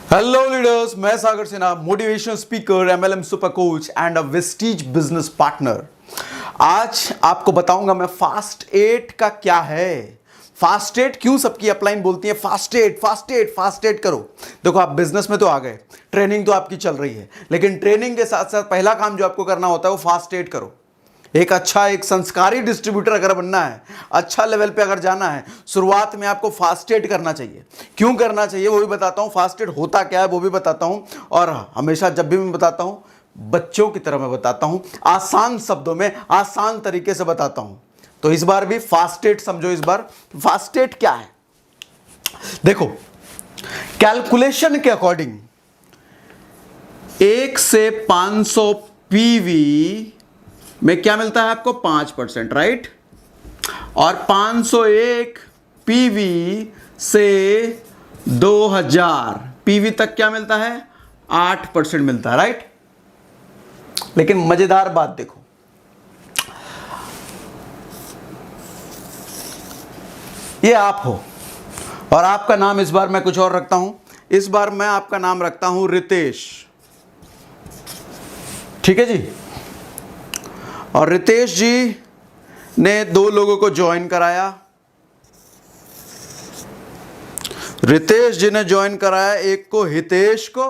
Hello leaders, मैं Sagar Sinha, motivational speaker, MLM super coach and a Vestige business partner. आज आपको बताऊंगा मैं फास्ट 8 का क्या है। फास्ट 8 क्यों सबकी अपलाइन बोलती है फास्ट 8 फास्ट 8 फास्ट 8 करो। देखो, आप बिजनेस में तो आ गए, ट्रेनिंग तो आपकी चल रही है, लेकिन ट्रेनिंग के साथ साथ पहला काम जो आपको करना होता है वो फास्ट 8 करो। एक संस्कारी डिस्ट्रीब्यूटर अगर बनना है, अच्छा लेवल पे अगर जाना है, शुरुआत में आपको फास्ट एड करना चाहिए। क्यों करना चाहिए वो भी बताता हूं, फास्ट एड होता क्या है वो भी बताता हूं, और हमेशा जब भी मैं बताता हूं बच्चों की तरह मैं बताता हूं, आसान शब्दों में आसान तरीके से बताता हूं। तो इस बार भी फास्ट एड समझो। इस बार फास्ट एड क्या है देखो, कैलकुलेशन के अकॉर्डिंग 1 से 500 पीवी में क्या मिलता है आपको 5%, राइट। और 501 पीवी से 2000 पीवी तक क्या मिलता है 8% मिलता है, राइट। लेकिन मजेदार बात देखो, ये आप हो और आपका नाम इस बार मैं कुछ और रखता हूं। इस बार मैं आपका नाम रखता हूं रितेश, ठीक है जी। और रितेश जी ने 2 लोगों को ज्वाइन कराया। रितेश जी ने ज्वाइन कराया, एक को हितेश को,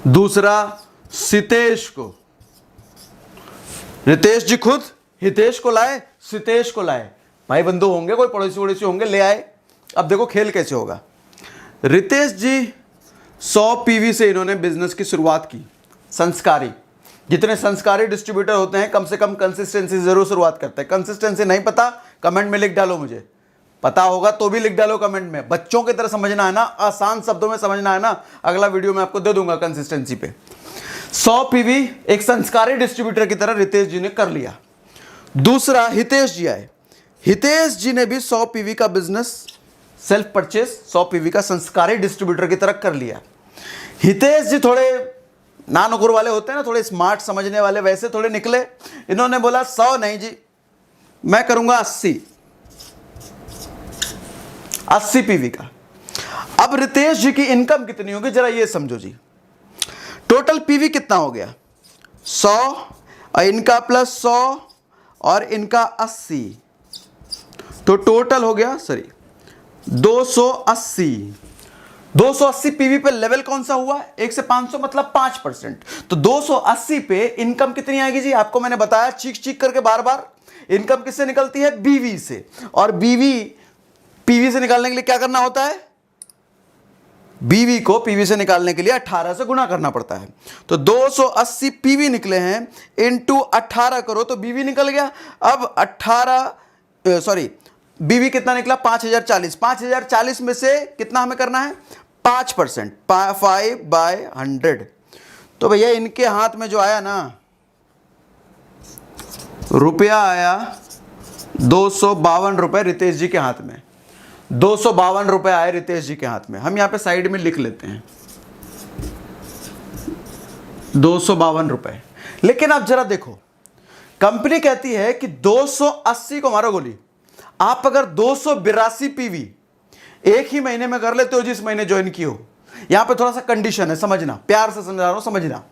दूसरा सितेश को। रितेश जी खुद हितेश को लाए, सितेश को लाए। भाई बंधु होंगे, कोई पड़ोसी वड़ोसी होंगे, ले आए। अब देखो खेल कैसे होगा। रितेश जी 100 पीवी से इन्होंने बिजनेस की शुरुआत की। संस्कारी, जितने संस्कारी डिस्ट्रीब्यूटर होते हैं कम से कम कंसिस्टेंसी जरूर शुरुआत करते हैं। कंसिस्टेंसी नहीं पता कमेंट में लिख डालो, मुझे पता होगा तो भी लिख डालो कमेंट में। बच्चों की तरह समझना है ना, आसान शब्दों में समझना है ना। अगला वीडियो में आपको दे दूंगा कंसिस्टेंसी पे। 100 पीवी एक संस्कारी डिस्ट्रीब्यूटर की तरह रितेश जी ने कर लिया। दूसरा हितेश जी आए। हितेश जी ने भी 100 पीवी का बिजनेस सेल्फ परचेस 100 पीवी का संस्कारी डिस्ट्रीब्यूटर की तरह कर लिया। हितेश जी थोड़े नानुकुर वाले होते हैं ना, थोड़े स्मार्ट समझने वाले, वैसे थोड़े निकले। इन्होंने बोला 100 नहीं जी, मैं करूंगा 80 पीवी का। अब रितेश जी की इनकम कितनी होगी जरा ये समझो जी। टोटल पीवी कितना हो गया 100 और इनका प्लस 100 और इनका 80, तो टोटल हो गया 280 पीवी पे लेवल कौन सा हुआ 1 से 500 मतलब 5%। तो 280 पे इनकम कितनी आएगी जी, आपको मैंने बताया चीख चीख करके बार बार। इनकम किससे निकलती है बीवी से, और बीवी पीवी से निकालने के लिए क्या करना होता है, बीवी को पीवी से निकालने के लिए 18 से गुणा करना पड़ता है। तो 280 पीवी निकले हैं, इंटू 18 करो तो बीवी निकल गया। अब बीवी कितना निकला 5040। 5040 में से कितना हमें करना है 5%, 5/100। तो भैया इनके हाथ में जो आया ना रुपया आया 252 रुपए रितेश जी के हाथ में। 252 रुपए आए रितेश जी के हाथ में। हम यहां पे साइड में लिख लेते हैं 252 रुपए। लेकिन आप जरा देखो, कंपनी कहती है कि 280 को मारो गोली। आप अगर 282 पीवी एक ही महीने में कर लेते हो जिस महीने ज्वाइन की हो, यहां पे थोड़ा सा कंडीशन है, समझना, प्यार से समझा रहा हूं, समझना।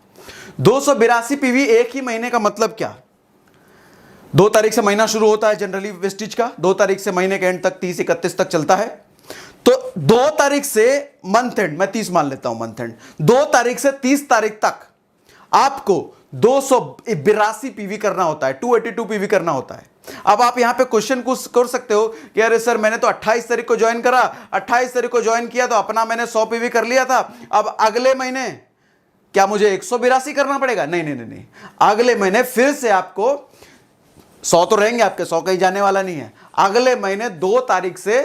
282 पीवी एक ही महीने का मतलब क्या, 2 तारीख से महीना शुरू होता है जनरली वेस्टिज का, 2 तारीख से महीने के एंड तक 30-31 तक चलता है। तो 2 तारीख से मंथ एंड, मैं 30 मान लेता हूं मंथ एंड, 2 तारीख से 30 तारीख तक आपको 282 पीवी करना होता है, 282 पीवी करना होता है। अब आप यहां पे क्वेश्चन कर सकते हो कि अरे सर मैंने तो 28 तारीख को ज्वाइन करा, 28 तारीख को ज्वाइन किया तो अपना मैंने 100 पीवी कर लिया था, अब अगले महीने क्या मुझे 182 करना पड़ेगा? नहीं नहीं नहीं, अगले महीने फिर से आपको 100 तो रहेंगे आपके, 100 कहीं जाने वाला नहीं है। अगले महीने 2 तारीख से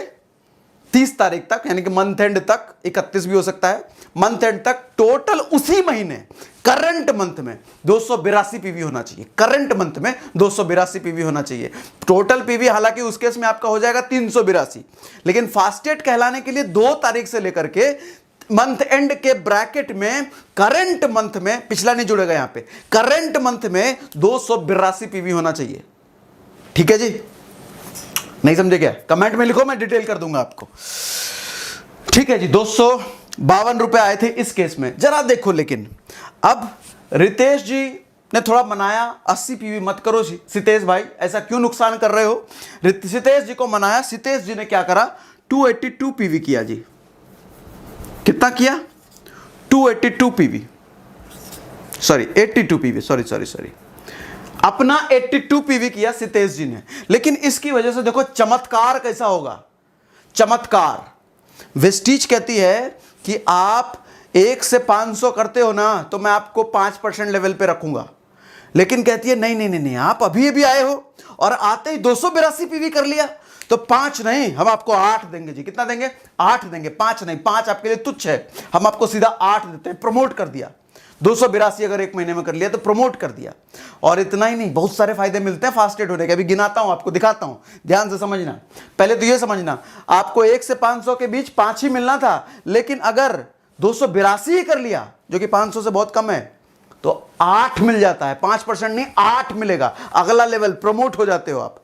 30 तारीख तक, यानी कि मंथ एंड तक, 31 भी हो सकता है, मंथ एंड तक टोटल उसी महीने करंट मंथ में 282 पीवी होना चाहिए। करंट मंथ में 282 पीवी होना चाहिए। टोटल पीवी हालांकि उस केस में आपका हो जाएगा 382, लेकिन फास्टेट कहलाने के लिए 2 तारीख से लेकर के मंथ एंड के ब्रैकेट में करंट मंथ में, पिछला नहीं जुड़ेगा यहां पे, करंट मंथ में 282 पीवी होना चाहिए। ठीक है जी, नहीं समझे क्या? कमेंट में लिखो, मैं डिटेल कर दूंगा आपको। ठीक है जी, 252 रुपए आए थे इस केस में। जरा देखो, लेकिन अब रितेश जी ने थोड़ा मनाया, 80 पीवी मत करो सितेश भाई, ऐसा क्यों नुकसान कर रहे हो। सितेश जी को मनाया, सितेश जी ने क्या करा, 282 पीवी किया जी। कितना किया, 282 पीवी, सॉरी 82 पीवी, सॉरी अपना 82 पीवी किया सितेश जी ने। लेकिन इसकी वजह से देखो चमत्कार कैसा होगा, चमत्कार। वेस्टीज कहती है कि आप 1 से 500 करते हो ना तो मैं आपको 5% लेवल पे रखूंगा, लेकिन कहती है नहीं नहीं नहीं नहीं, आप अभी आए हो और आते ही 282 पीवी कर लिया तो 5 नहीं, हम आपको 8 देंगे जी। कितना देंगे, 8 देंगे, 5 नहीं, 5 आपके लिए तुच्छ है, हम आपको सीधा 8 देते हैं। प्रमोट कर दिया, 282 अगर एक महीने में कर लिया तो प्रमोट कर दिया। और इतना ही नहीं, बहुत सारे फायदे मिलते हैं फास्टेड होने के, अभी गिनाता हूं, आपको दिखाता हूं, ध्यान से समझना। पहले तो ये समझना, आपको 1 से 500 के बीच 5 ही मिलना था, लेकिन अगर 282 ही कर लिया जो कि 500 से बहुत कम है तो 8 मिल जाता है, 5% नहीं 8 मिलेगा, अगला लेवल प्रमोट हो जाते हो आप।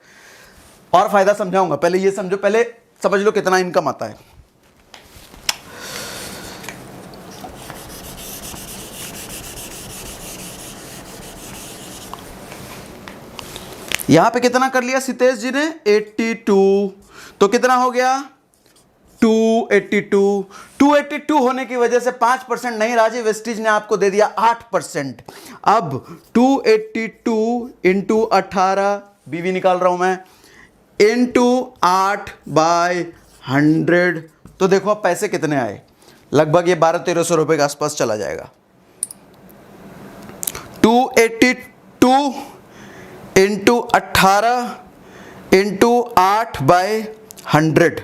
और फायदा समझाऊंगा, पहले ये समझो, पहले समझ लो कितना इनकम आता है। यहां पे कितना कर लिया सितेश जी ने, 82, तो कितना हो गया 282। 282 होने की वजह से 5% नहीं, राजीव वेस्टीज ने आपको दे दिया 8%। अब 282 इंटू 18, बीवी निकाल रहा हूं मैं, इंटू 8/100, तो देखो अब पैसे कितने आए, लगभग ये 1200-1300 रुपए के आसपास चला जाएगा। 282 इंटू 18 इंटू 8/100,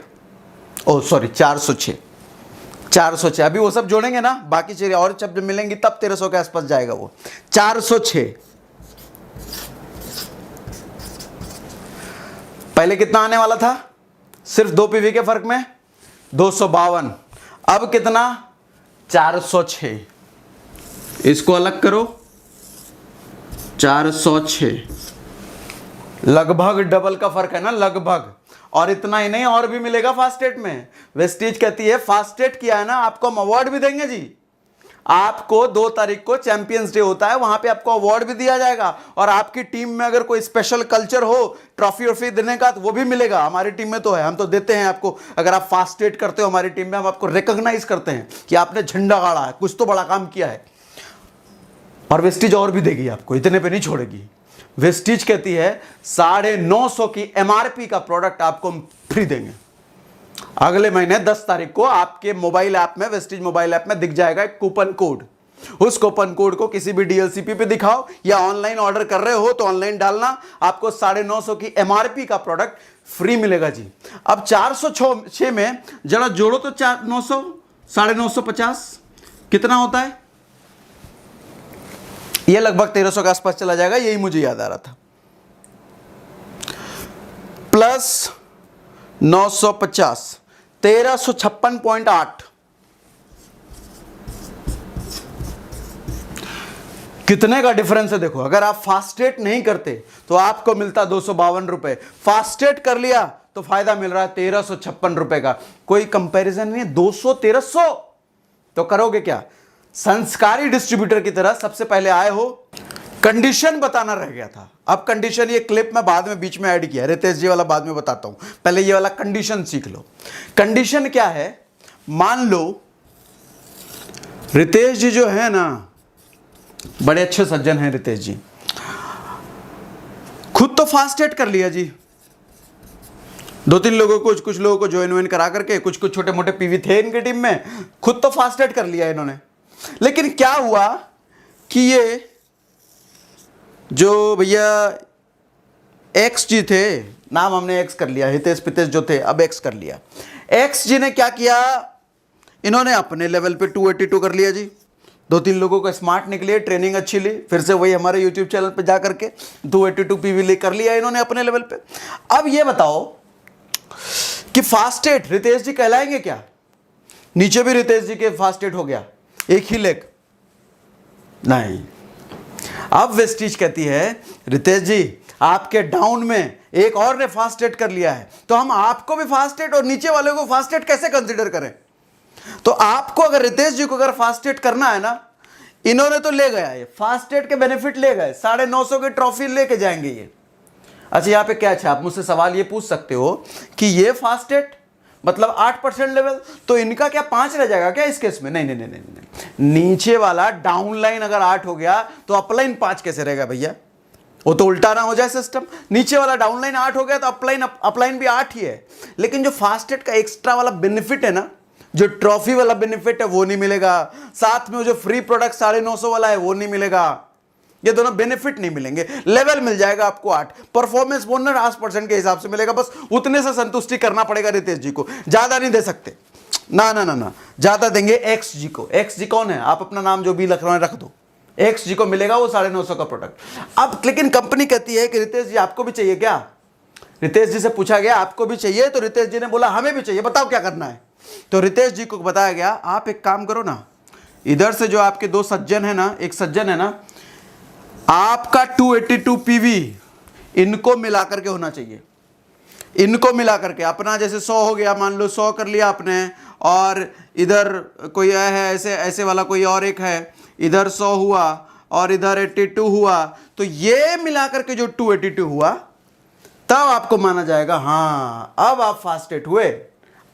ओ सॉरी 406। अभी वो सब जोड़ेंगे ना, बाकी चीजें और जब मिलेंगी तब 1300 के आसपास जाएगा वो। 406 पहले कितना आने वाला था, सिर्फ 2 पीवी के फर्क में 252, अब कितना 406, इसको अलग करो, 406, लगभग डबल का फर्क है ना, लगभग। और इतना ही नहीं, और भी मिलेगा फास्टेट में। वेस्टीज कहती है फास्टेट किया है ना, आपको हम अवार्ड भी देंगे जी। आपको 2 तारीख को चैंपियंस डे होता है, वहां पे आपको अवार्ड भी दिया जाएगा, और आपकी टीम में अगर कोई स्पेशल कल्चर हो ट्रॉफी वॉफी देने का तो वो भी मिलेगा। हमारी टीम में तो है, हम तो देते हैं आपको, अगर आप फास्टेट करते हो हमारी टीम में, हम आपको रिकॉग्नाइज करते हैं कि आपने झंडा गाड़ा है, कुछ तो बड़ा काम किया है। और वेस्टीज और भी देगी आपको, इतने पे नहीं छोड़ेगी। वेस्टीज कहती है 950 की एमआरपी का प्रोडक्ट आपको हम फ्री देंगे। अगले महीने 10 तारीख को आपके मोबाइल ऐप में, वेस्टीज मोबाइल ऐप में दिख जाएगा एक कूपन कोड। उस कूपन कोड को किसी भी डीएलसीपी पे दिखाओ, या ऑनलाइन ऑर्डर कर रहे हो तो ऑनलाइन डालना, आपको 950 की एमआरपी का प्रोडक्ट फ्री मिलेगा जी। अब 406 में जरा जोड़ो तो 900 950 कितना होता है, ये लगभग 1300 के आसपास चला जाएगा, यही मुझे याद आ रहा था। प्लस 950 1356.8, कितने का डिफरेंस है देखो। अगर आप फास्टेट नहीं करते तो आपको मिलता 252 रुपए, फास्टेट कर लिया तो फायदा मिल रहा है 1356 रुपए का। कोई कंपैरिजन नहीं है, 200-1300 तो करोगे क्या। संस्कारी डिस्ट्रीब्यूटर की तरह सबसे पहले आए हो, कंडीशन बताना रह गया था। अब कंडीशन, ये क्लिप मैं बाद में बीच में ऐड किया, रितेश जी वाला बाद में बताता हूं, पहले ये वाला कंडीशन सीख लो। कंडीशन क्या है, मान लो रितेश जी जो है ना, बड़े अच्छे सज्जन हैं रितेश जी, खुद तो फास्टेट कर लिया जी, 2-3 लोगों को, कुछ लोगों को ज्वाइन करा करके, कुछ छोटे मोटे पीवी थे इनकी टीम में, खुद तो फास्टेट कर लिया इन्होंने। लेकिन क्या हुआ कि ये जो भैया एक्स जी थे, नाम हमने एक्स कर लिया, हितेश पितेश जो थे अब एक्स कर लिया, एक्स जी ने क्या किया, इन्होंने अपने लेवल पे 282 कर लिया जी। 2-3 लोगों को स्मार्ट निकले, ट्रेनिंग अच्छी ली, फिर से वही हमारे यूट्यूब चैनल पे जा करके 282 पीवी ले कर लिया इन्होंने अपने लेवल पे। अब ये बताओ कि फास्टेट रितेश जी कहलाएंगे क्या, नीचे भी रितेश जी के फास्टेट हो गया, एक ही लेग नहीं। अब वेस्टीज कहती है रितेश जी आपके डाउन में एक और ने फास्टेट कर लिया है, तो हम आपको भी फास्टेट और नीचे वाले को फास्टेट कैसे कंसीडर करें। तो आपको अगर रितेश जी को अगर फास्टेट करना है ना, इन्होंने तो ले गया ये फास्टेट के बेनिफिट ले गए, 950 की ट्रॉफी लेके जाएंगे ये। अच्छा यहाँ पे क्या अच्छा, आप मुझसे सवाल ये पूछ सकते हो कि ये फास्टेट मतलब 8% लेवल, तो इनका क्या 5 रह जाएगा क्या इस केस में? नहीं नहीं नहीं नहीं नहीं, नीचे वाला डाउनलाइन अगर 8 हो गया तो अपलाइन 5 कैसे रहेगा भैया? वो तो उल्टा ना हो जाए सिस्टम। नीचे वाला डाउनलाइन 8 हो गया तो अपलाइन भी 8 ही है। लेकिन जो फास्टेट का एक्स्ट्रा वाला बेनिफिट है ना, जो ट्रॉफी वाला बेनिफिट है वो नहीं मिलेगा, साथ में जो फ्री प्रोडक्ट 950 वाला है वो नहीं मिलेगा, ये दोनों बेनिफिट नहीं मिलेंगे। लेवल मिल जाएगा आपको 8, परफॉर्मेंस बोनस 8% के हिसाब से मिलेगा, बस उतने से संतुष्टि करना पड़ेगा रितेश जी को, ज्यादा नहीं दे सकते। ना ना ना ना, ज्यादा देंगे एक्स जी को। एक्स जी कौन है? आप अपना नाम जो भी रख रहे रख दो, एक्स जी को मिलेगा वो 950 का प्रोडक्ट। अब लेकिन कंपनी कहती है कि रितेश जी आपको भी चाहिए क्या? रितेश जी से पूछा गया आपको भी चाहिए, तो रितेश जी ने बोला हमें भी चाहिए, बताओ क्या करना है। तो रितेश जी को बताया गया आप एक काम करो ना, इधर से जो आपके 2 सज्जन है ना, एक सज्जन है ना, आपका 282 पीवी इनको मिला करके होना चाहिए, इनको मिला करके। अपना जैसे 100 हो गया, मान लो 100 कर लिया आपने, और इधर कोई है ऐसे ऐसे वाला कोई और एक है, इधर 100 हुआ और इधर 82 हुआ, तो ये मिला करके जो 282 हुआ तब आपको माना जाएगा हाँ अब आप फास्टेट हुए,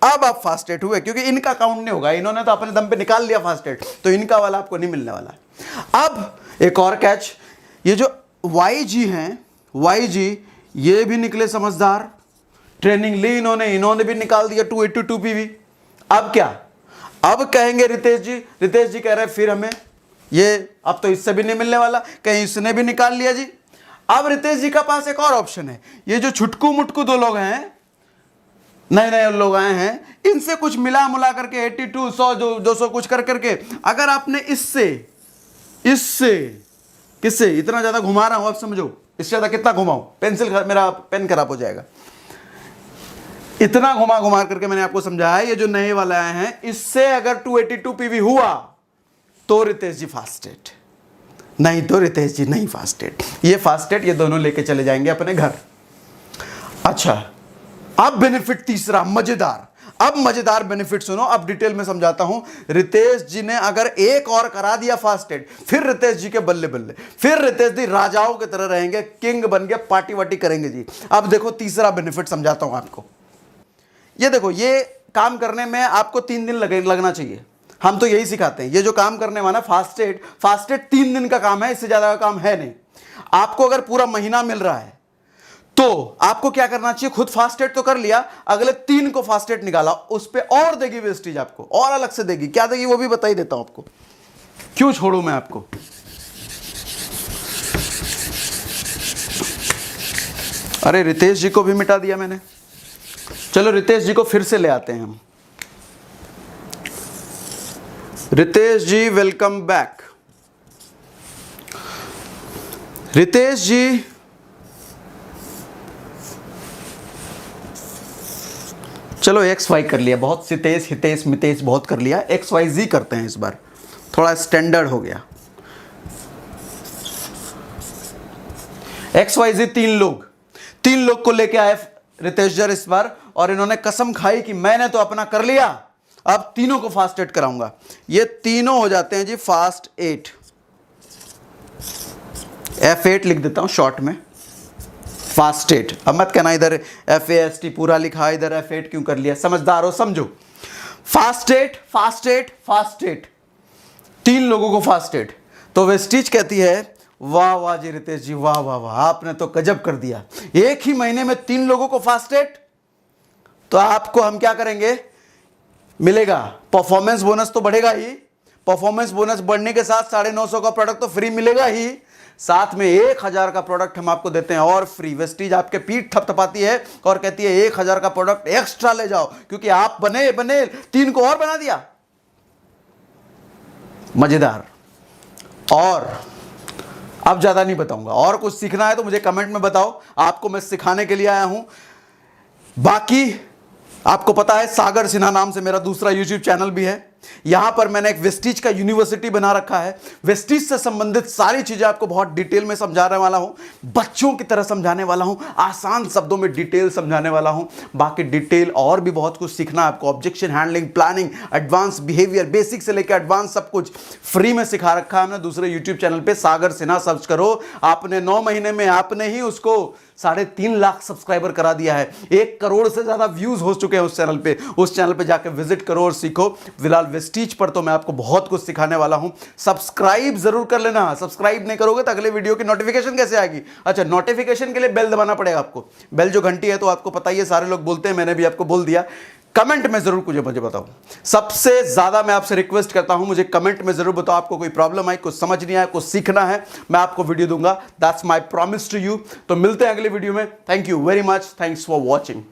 अब आप फास्टेट हुए, क्योंकि इनका काउंट नहीं होगा, इन्होंने तो अपने दम पे निकाल लिया फास्टेट, तो इनका वाला आपको नहीं मिलने वाला। अब एक और कैच, ये जो YG हैं, YG ये भी निकले समझदार, ट्रेनिंग ली इन्होंने भी निकाल दिया 282 पीवी। अब क्या, अब कहेंगे रितेश जी कह रहे हैं फिर हमें ये अब तो इससे भी नहीं मिलने वाला, कहीं इसने भी निकाल लिया जी। अब रितेश जी का पास एक और ऑप्शन है, ये जो छुटकू मुटकू 2 लोग हैं, नए नए लोग आए हैं, इनसे कुछ मिला मुला करके 82 100 200 कुछ कर करके, अगर आपने इससे किससे इतना ज्यादा घुमा रहा हूं, आप समझो इससे ज्यादा कितना घुमाऊं, मेरा पेन खराब हो जाएगा। इतना घुमा करके मैंने आपको समझाया है, ये जो नए वाले आए हैं इससे अगर 282 पीवी हुआ तो रितेश जी फास्टेट, नहीं तो रितेश जी नहीं फास्टेट। ये फास्टेट ये दोनों लेके चले जाएंगे अपने घर। अच्छा अब बेनिफिट तीसरा मजेदार, अब मजेदार बेनिफिट सुनो, अब डिटेल में समझाता हूं। रितेश जी ने अगर एक और करा दिया फास्टेट, फिर रितेश जी के बल्ले बल्ले, फिर रितेश जी राजाओं की तरह रहेंगे, किंग बन के पार्टी वार्टी करेंगे जी। अब देखो तीसरा बेनिफिट समझाता हूं आपको। ये देखो, ये काम करने में आपको 3 दिन लगना चाहिए, हम तो यही सिखाते हैं। ये जो काम करने वाला फास्टेट 3 दिन का काम है, इससे ज्यादा का काम है नहीं। आपको अगर पूरा महीना मिल रहा है तो आपको क्या करना चाहिए, खुद फास्टेट तो कर लिया, अगले 3 को फास्टेट निकाला, उस पर और देगी वेस्टेज आपको, और अलग से देगी। क्या देगी वो भी बता ही देता हूं आपको, क्यों छोड़ू मैं आपको। अरे रितेश जी को भी मिटा दिया मैंने, चलो रितेश जी को फिर से ले आते हैं हम। रितेश जी वेलकम बैक। रितेश जी चलो XY कर लिया, बहुत सितेश हितेश मितेश बहुत कर लिया, XYZ करते हैं इस बार, थोड़ा स्टैंडर्ड हो गया। XYZ 3 लोग को लेके आए रितेश जी इस बार, और इन्होंने कसम खाई कि मैंने तो अपना कर लिया, अब तीनों को फास्टेट कराऊंगा। ये तीनों हो जाते हैं जी फास्ट 8, F8 लिख देता हूं शॉर्ट में, फास्टेट। अब मत कहना इधर FAST पूरा लिखा, इधर F8 क्यों कर लिया, समझदार हो समझो। फास्टेट 3 लोगों को फास्टेट। तो वेस्टीज कहती है वाह वाह जी रितेश जी, वाह वाह वाह, आपने तो गजब कर दिया, एक ही महीने में 3 लोगों को फास्टेट। तो आपको हम क्या करेंगे, मिलेगा परफॉर्मेंस बोनस तो बढ़ेगा ही, परफॉर्मेंस बोनस बढ़ने के साथ 950 का प्रोडक्ट तो फ्री मिलेगा ही, साथ में 1000 का प्रोडक्ट हम आपको देते हैं और फ्री। वेस्टीज आपके पीठ थपथपाती है और कहती है 1000 का प्रोडक्ट एक्स्ट्रा ले जाओ, क्योंकि आप बने 3 को और बना दिया। मजेदार। और अब ज्यादा नहीं बताऊंगा, और कुछ सीखना है तो मुझे कमेंट में बताओ, आपको मैं सिखाने के लिए आया हूं। बाकी आपको पता है सागर सिन्हा नाम से मेरा दूसरा YouTube चैनल भी है, यहां पर मैंने एक वेस्टीज का यूनिवर्सिटी बना रखा है। वेस्टीज से संबंधित सारी चीजें आपको बहुत डिटेल में समझाने वाला हूं, बच्चों की तरह समझाने वाला हूं, आसान शब्दों में डिटेल समझाने वाला हूं। बाकी डिटेल और भी बहुत कुछ सीखना है आपको, objection handling, planning, advance behaviour, basic से लेकर एडवांस सब कुछ फ्री में सिखा रखा है हमने दूसरे यूट्यूब चैनल पे, सागर सिन्हा सर्च करो। आपने 9 महीने में आपने ही उसको 3.5 लाख सब्सक्राइबर करा दिया है, 1 करोड़ से ज्यादा व्यूज हो चुके हैं उस चैनल पे। उस चैनल पे जाकर विजिट करो और सीखो। फिलहाल वेस्टीज पर तो मैं आपको बहुत कुछ सिखाने वाला हूं। सब्सक्राइब जरूर कर लेना, सब्सक्राइब नहीं करोगे तो अगले वीडियो की नोटिफिकेशन कैसे आएगी? अच्छा, नोटिफिकेशन के लिए बेल दबाना पड़ेगा आपको। बेल जो घंटी है तो आपको पता ही है, सारे लोग बोलते हैं, मैंने भी आपको बोल दिया। कमेंट में जरूर मुझे बताओ, सबसे ज्यादा मैं आपसे रिक्वेस्ट करता हूं, मुझे कमेंट में जरूर बताओ आपको कोई प्रॉब्लम आई, कुछ समझ नहीं आया, कुछ सीखना है, मैं आपको वीडियो दूंगा। That's my promise to you. तो मिलते हैं अगले वीडियो में। Thank you very much, thanks for watching.